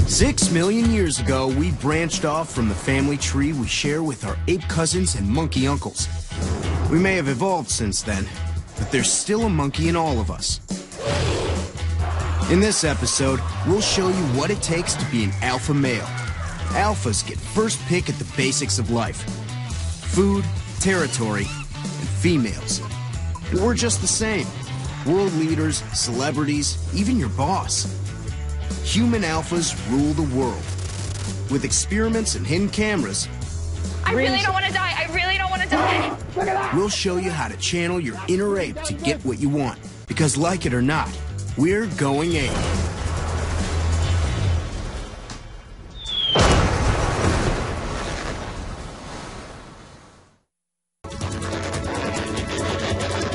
6 million years ago, we branched off from the family tree we share with our ape cousins and monkey uncles. We may have evolved since then, but there's still a monkey in all of us. In this episode, we'll show you what it takes to be an alpha male. Alphas get first pick at the basics of life: food, territory, and females. And we're just the same. World leaders, celebrities, even your boss. Human alphas rule the world. With experiments and hidden cameras, I really don't want to die. I really don't want to die. Look at that. We'll show you how to channel your inner ape to get what you want. Because like it or not, we're going ape.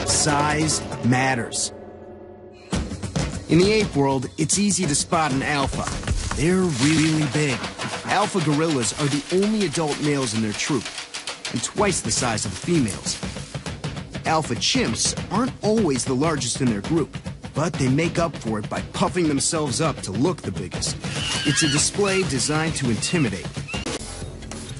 Size matters. In the ape world, it's easy to spot an alpha. They're really big. Alpha gorillas are the only adult males in their troop, and twice the size of the females. Alpha chimps aren't always the largest in their group, but they make up for it by puffing themselves up to look the biggest. It's a display designed to intimidate.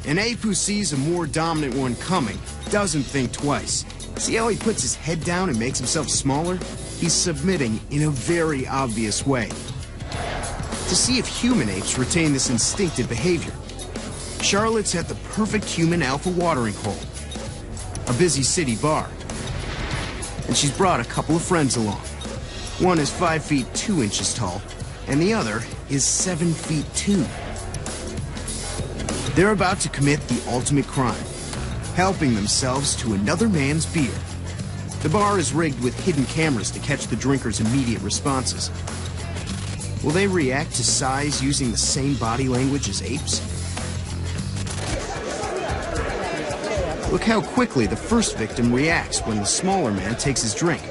An ape who sees a more dominant one coming doesn't think twice. See how he puts his head down and makes himself smaller? He's submitting in a very obvious way. To see if human apes retain this instinctive behavior, Charlotte's at the perfect human alpha watering hole, a busy city bar. And she's brought a couple of friends along. One is 5 feet 2 inches tall, and the other is 7 feet 2. They're about to commit the ultimate crime, helping themselves to another man's beer. The bar is rigged with hidden cameras to catch the drinkers' immediate responses. Will they react to size using the same body language as apes? Look how quickly the first victim reacts when the smaller man takes his drink.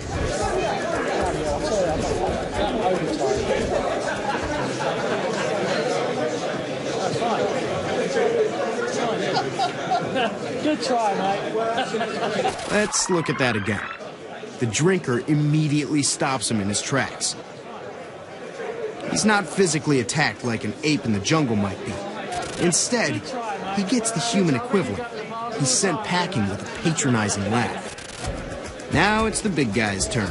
Good try, mate. Let's look at that again. The drinker immediately stops him in his tracks. He's not physically attacked like an ape in the jungle might be. Instead, he gets the human equivalent. He's sent packing with a patronizing laugh. Now it's the big guy's turn.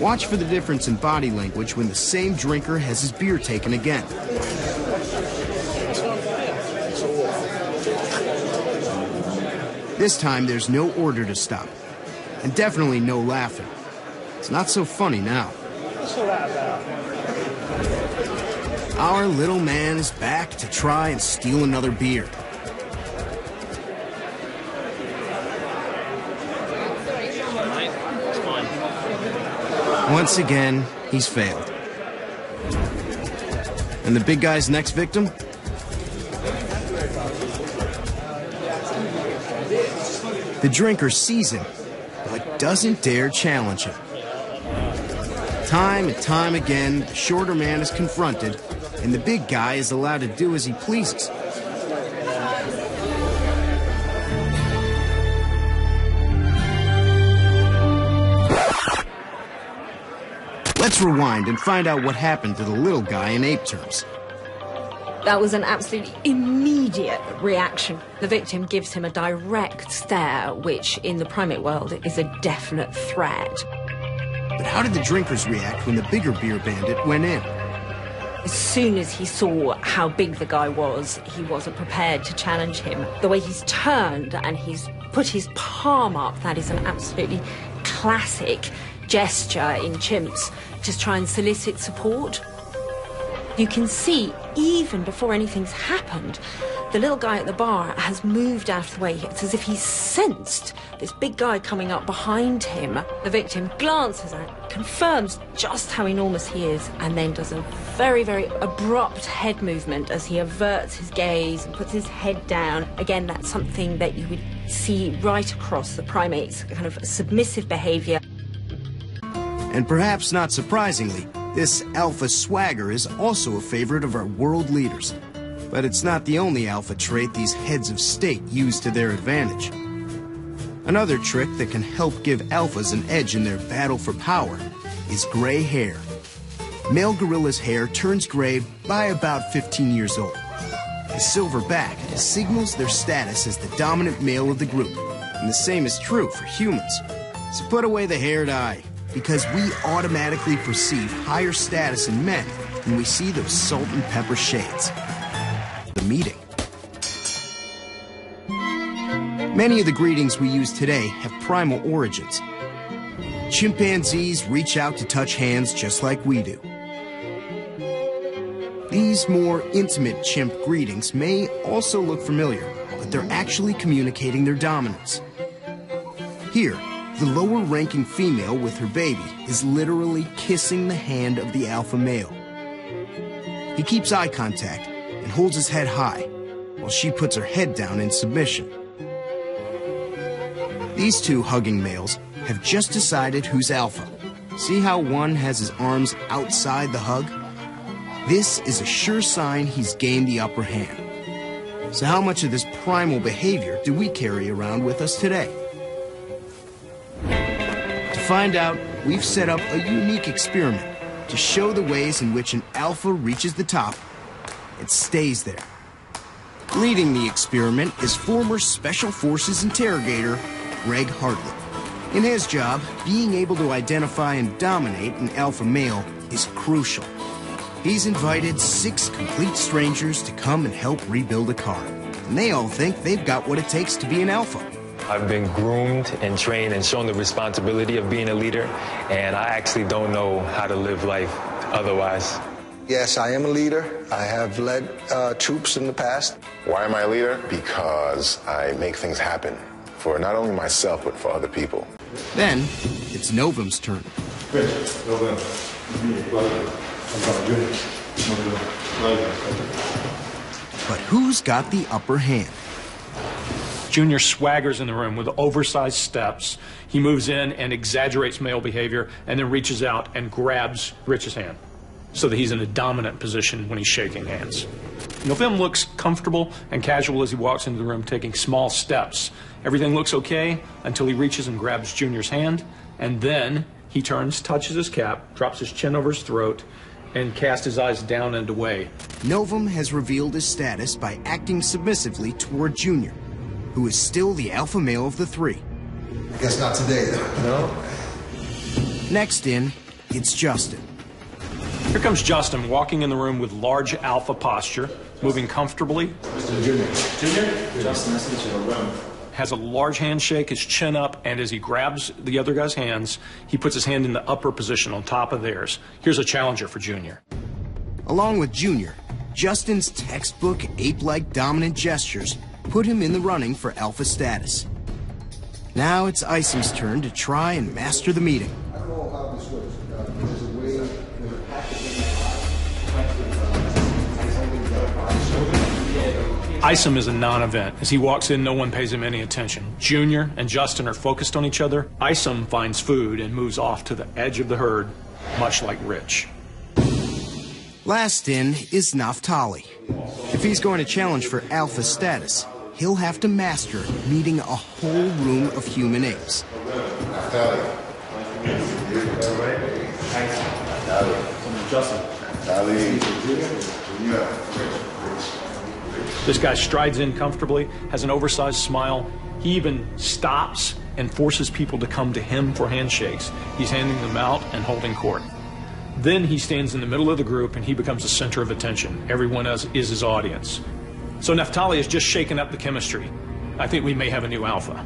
Watch for the difference in body language when the same drinker has his beer taken again. This time, there's no order to stop. And definitely no laughing. It's not so funny now. What's all that about? Our little man is back to try and steal another beer. Once again, he's failed. And the big guy's next victim? The drinker sees him, but doesn't dare challenge him. Time and time again, the shorter man is confronted, and the big guy is allowed to do as he pleases. Let's rewind and find out what happened to the little guy in ape terms. That was an absolutely immediate reaction. The victim gives him a direct stare, which in the primate world is a definite threat. But how did the drinkers react when the bigger beer bandit went in? As soon as he saw how big the guy was, he wasn't prepared to challenge him. The way he's turned and he's put his palm up, that is an absolutely classic gesture in chimps to try and solicit support. You can see, even before anything's happened, the little guy at the bar has moved out of the way. It's as if he's sensed this big guy coming up behind him. The victim glances at it, confirms just how enormous he is, and then does a very, very abrupt head movement as he averts his gaze and puts his head down. Again, that's something that you would see right across the primates, a kind of submissive behavior. And perhaps not surprisingly, this alpha swagger is also a favorite of our world leaders. But it's not the only alpha trait these heads of state use to their advantage. Another trick that can help give alphas an edge in their battle for power is gray hair. Male gorilla's hair turns gray by about 15 years old. The silver back signals their status as the dominant male of the group, and the same is true for humans. So put away the hair dye, because we automatically perceive higher status in men when we see those salt and pepper shades. The meeting. Many of the greetings we use today have primal origins. Chimpanzees reach out to touch hands just like we do. These more intimate chimp greetings may also look familiar, but they're actually communicating their dominance. Here, the lower-ranking female with her baby is literally kissing the hand of the alpha male. He keeps eye contact and holds his head high, while she puts her head down in submission. These two hugging males have just decided who's alpha. See how one has his arms outside the hug? This is a sure sign he's gained the upper hand. So how much of this primal behavior do we carry around with us today? To find out, we've set up a unique experiment to show the ways in which an alpha reaches the top and stays there. Leading the experiment is former Special Forces interrogator Greg Hartley. In his job, being able to identify and dominate an alpha male is crucial. He's invited 6 complete strangers to come and help rebuild a car, and they all think they've got what it takes to be an alpha. I've been groomed and trained and shown the responsibility of being a leader, and I actually don't know how to live life otherwise. Yes, I am a leader. I have led troops in the past. Why am I a leader? Because I make things happen for not only myself, but for other people. Then, it's Novum's turn. But who's got the upper hand? Junior swaggers in the room with oversized steps. He moves in and exaggerates male behavior and then reaches out and grabs Rich's hand so that he's in a dominant position when he's shaking hands. Novum looks comfortable and casual as he walks into the room, taking small steps. Everything looks okay until he reaches and grabs Junior's hand, and then he turns, touches his cap, drops his chin over his throat, and casts his eyes down and away. Novum has revealed his status by acting submissively toward Junior, who is still the alpha male of the 3. I guess not today, though. No? Next in, it's Justin. Here comes Justin, walking in the room with large alpha posture, moving comfortably. Junior? Justin, nice to meet you. Has a large handshake, his chin up, and as he grabs the other guy's hands, he puts his hand in the upper position on top of theirs. Here's a challenger for Junior. Along with Junior, Justin's textbook ape-like dominant gestures put him in the running for alpha status. Now it's Isom's turn to try and master the meeting. I don't know how this works. There's a way, there's a package. Isom is a non-event. As he walks in, no one pays him any attention. Junior and Justin are focused on each other. Isom finds food and moves off to the edge of the herd, much like Rich. Last in is Naphtali. If he's going to challenge for alpha status, he'll have to master meeting a whole room of human apes. This guy strides in comfortably, has an oversized smile. He even stops and forces people to come to him for handshakes. He's handing them out and holding court. Then he stands in the middle of the group and he becomes the center of attention. Everyone else is his audience. So Naphtali has just shaken up the chemistry. I think we may have a new alpha.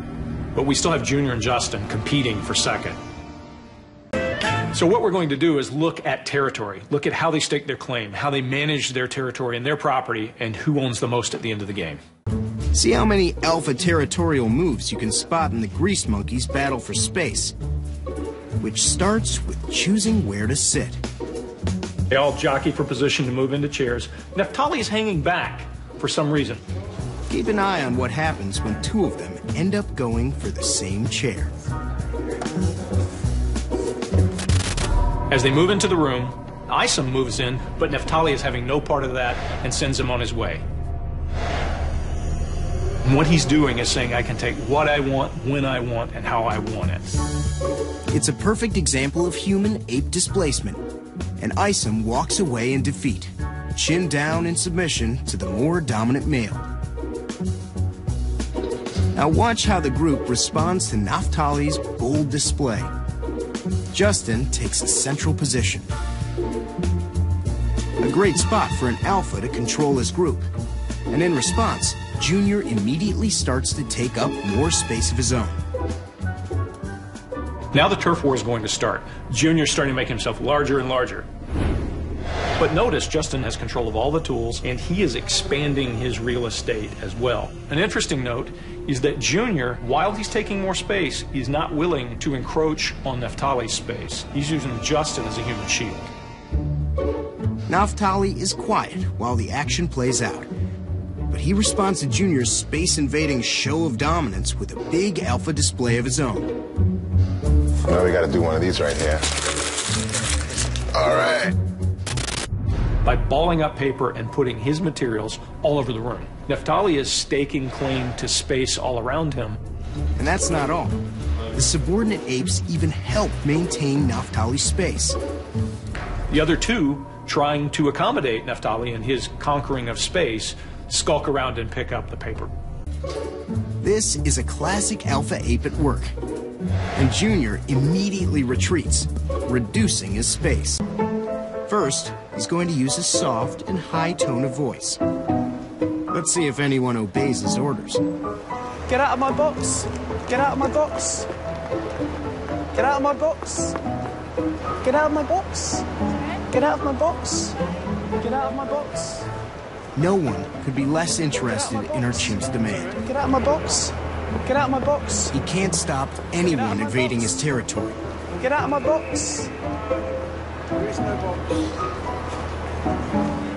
But we still have Junior and Justin competing for second. So what we're going to do is look at territory, look at how they stake their claim, how they manage their territory and their property, and who owns the most at the end of the game. See how many alpha territorial moves you can spot in the Grease Monkeys' battle for space, which starts with choosing where to sit. They all jockey for position to move into chairs. Naphtali is hanging back for some reason. Keep an eye on what happens when 2 of them end up going for the same chair. As they move into the room, Isom moves in, but Naphtali is having no part of that and sends him on his way. And what he's doing is saying, I can take what I want, when I want, and how I want it. It's a perfect example of human-ape displacement, and Isom walks away in defeat, chin down in submission to the more dominant male. Now watch how the group responds to Naphtali's bold display. Justin takes a central position. A great spot for an alpha to control his group. And in response, Junior immediately starts to take up more space of his own. Now the turf war is going to start. Junior's starting to make himself larger and larger. But notice Justin has control of all the tools, and he is expanding his real estate as well. An interesting note is that Junior, while he's taking more space, he's not willing to encroach on Naphtali's space. He's using Justin as a human shield. Naphtali is quiet while the action plays out. But he responds to Junior's space-invading show of dominance with a big alpha display of his own. Now we gotta do one of these right here. All right. By balling up paper and putting his materials all over the room, Naphtali is staking claim to space all around him. And that's not all. The subordinate apes even help maintain Naphtali's space. The other two, trying to accommodate Naphtali in his conquering of space, skulk around and pick up the paper. This is a classic alpha ape at work. And Junior immediately retreats, reducing his space. First, he's going to use a soft and high tone of voice. Let's see if anyone obeys his orders. Get out of my box. Get out of my box. Get out of my box. Get out of my box. Get out of my box. Get out of my box. No one could be less interested in our chimp's demand. Get out of my box. Get out of my box. He can't stop anyone invading his territory. Get out of my box. There is no box.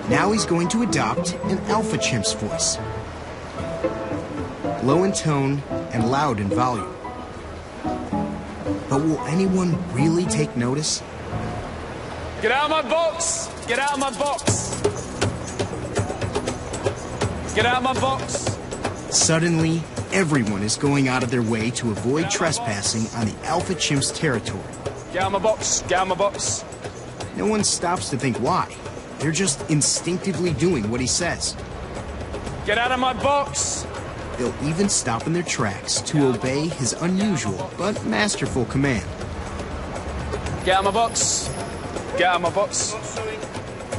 Now he's going to adopt an alpha chimp's voice. Low in tone and loud in volume. But will anyone really take notice? Get out of my box. Get out of my box. Get out of my box. Suddenly, everyone is going out of their way to avoid trespassing on the alpha chimp's territory. Get out of my box. Get out of my box. No one stops to think why. They're just instinctively doing what he says. Get out of my box. They'll even stop in their tracks to obey his unusual but masterful command. Get out of my box. Get out of my box.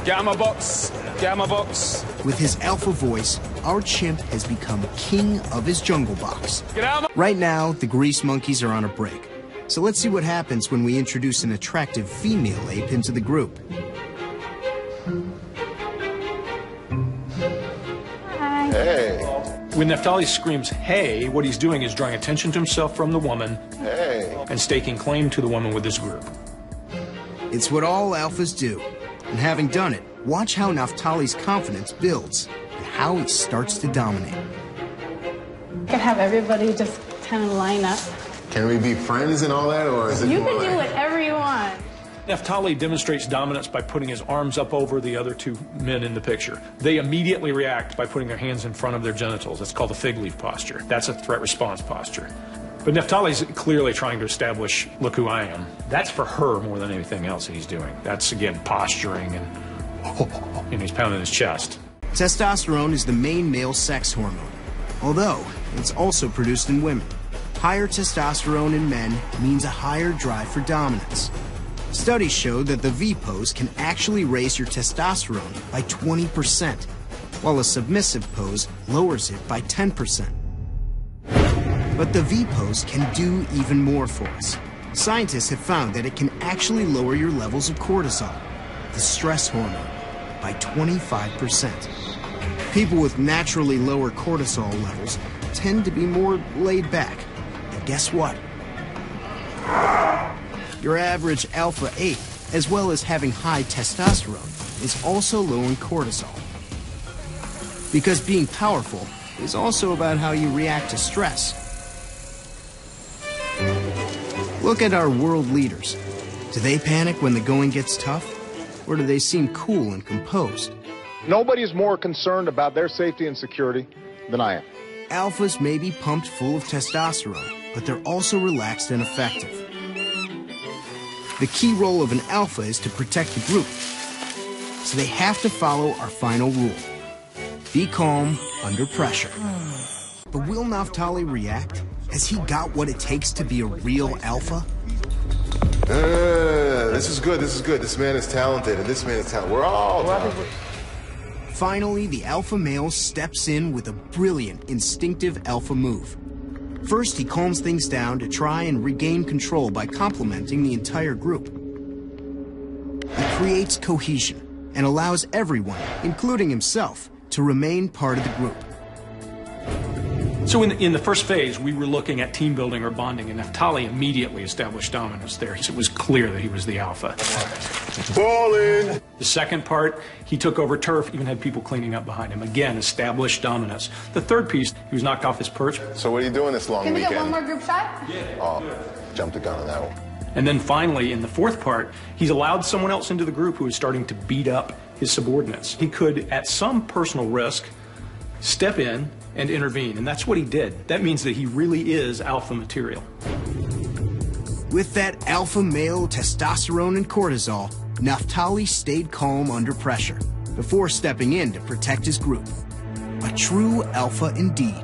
Get out of my box. Get out of my box. With his alpha voice, our chimp has become king of his jungle box. Get out of my... Right now, the grease monkeys are on a break. So let's see what happens when we introduce an attractive female ape into the group. Hi. Hey. When Naphtali screams, hey, what he's doing is drawing attention to himself from the woman and staking claim to the woman with his group. It's what all alphas do. And having done it, watch how Naphtali's confidence builds and how he starts to dominate. You can have everybody just kind of line up. Can we be friends and all that, or is it You more can do like... whatever you want. Naphtali demonstrates dominance by putting his arms up over the other two men in the picture. They immediately react by putting their hands in front of their genitals. That's called the fig leaf posture. That's a threat response posture. But Naphtali's clearly trying to establish, look who I am. That's for her more than anything else he's doing. That's, again, posturing and he's pounding his chest. Testosterone is the main male sex hormone, although it's also produced in women. Higher testosterone in men means a higher drive for dominance. Studies show that the V pose can actually raise your testosterone by 20%, while a submissive pose lowers it by 10%. But the V pose can do even more for us. Scientists have found that it can actually lower your levels of cortisol, the stress hormone, by 25%. People with naturally lower cortisol levels tend to be more laid back. And guess what? Your average alpha ape, as well as having high testosterone, is also low in cortisol. Because being powerful is also about how you react to stress. Look at our world leaders. Do they panic when the going gets tough? Or do they seem cool and composed? Nobody is more concerned about their safety and security than I am. Alphas may be pumped full of testosterone, but they're also relaxed and effective. The key role of an alpha is to protect the group. So they have to follow our final rule. Be calm under pressure. But will Naftali react? Has he got what it takes to be a real alpha? This is good, this is good. This man is talented, and this man is talented. We're all talented. Finally, the alpha male steps in with a brilliant, instinctive alpha move. First, he calms things down to try and regain control by complimenting the entire group. He creates cohesion and allows everyone, including himself, to remain part of the group. So in the first phase, we were looking at team building or bonding, and Naftali immediately established dominance there. It was clear that he was the alpha. Ballin'! The second part, he took over turf, even had people cleaning up behind him. Again, established dominance. The third piece, he was knocked off his perch. So what are you doing this long Can we weekend? get one more group shot? Yeah. Oh, jumped the gun on that one. And then finally, in the fourth part, he's allowed someone else into the group who is starting to beat up his subordinates. He could, at some personal risk, step in and intervene, and that's what he did. That means that he really is alpha material. With that alpha male testosterone and cortisol, Naftali stayed calm under pressure before stepping in to protect his group. A true alpha indeed.